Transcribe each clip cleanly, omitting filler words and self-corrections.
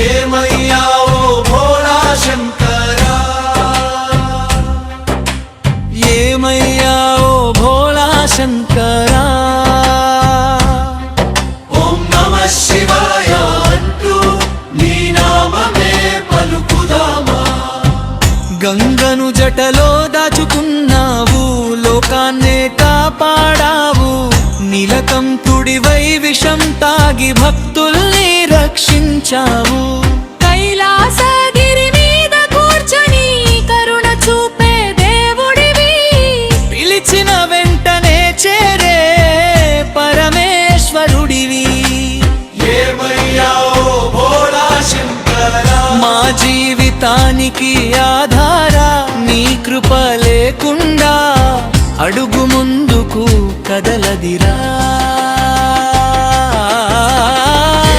ఏమయ్యా ఓ భోళా శంకరా, ఏమయ్యా ఓ భోళా శంకరా. ఓం నమః శివాయ అంటూ నీ నామమే పలుకుదామా. గంగను జటలో దాచుకున్నావు, లోకాన్నే కాపాడావు. నీలకంఠుడివై విషం తాగి భక్తుల్ని రక్షించావు. కైలాసగిరి మీద కూర్చొని కరుణ చూపే దేవుడివి, పిలిచిన వెంటనే చేరే పరమేశ్వరుడివి. ఏమయ్యా ఓ భోళా శంకరా, మా జీవితానికి ఆధార నీ కృప లేకుండా అడుగు ముందుకు కదలదిరా.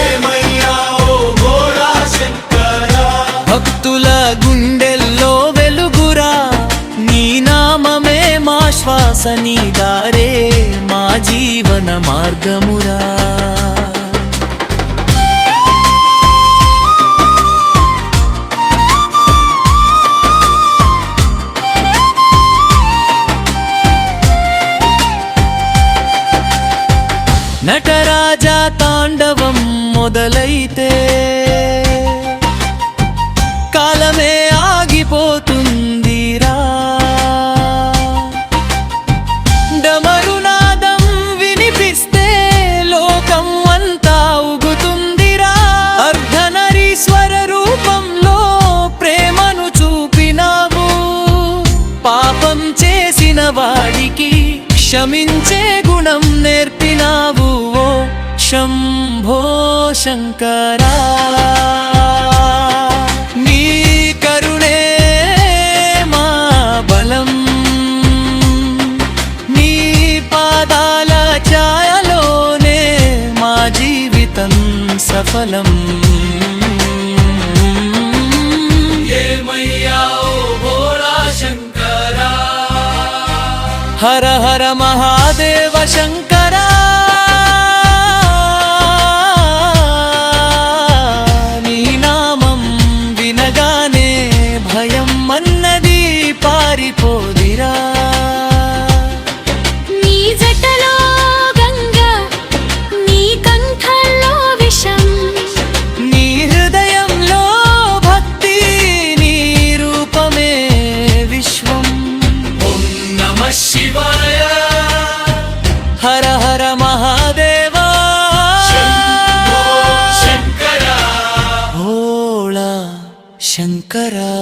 ఏమయ్యా ఓ భోళా శంకరా, భక్తుల గుండెల్లో వెలుగురా, నీ నామమే మా శ్వాస, నీ దారే మా జీవన మార్గమురా. నటరాజా తాండవం మొదలైతే కాలమే ఆగిపోతుందిరా. డమరునాదం వినిపిస్తే లోకం అంతా ఊగుతుందిరా. అర్ధనరీశ్వర రూపంలో ప్రేమను చూపినావు, పాపం చేసిన వాడికి క్షమించే గుణం నేర్పినావు. ఓ శంభో శంకరా, నీ కరుణే మా బలం, నీ పాదాల ఛాయలోనే మా జీవితం సఫలం. ఏమయ్యా ఓ భోళా శంకరా, హర హర మహాదేవ శంకరా. నీ నామం వినగానే భయం అన్నది పారిపోదిరా. నీ జటలో గంగ, నీ కంఠంలో విషం, నీ హృదయంలో భక్తి, నీ రూపమే విశ్వం. ఓం నమః శివాయ, హర హర మహాదేవా, శంభో శంకరా, భోళా శంకరా.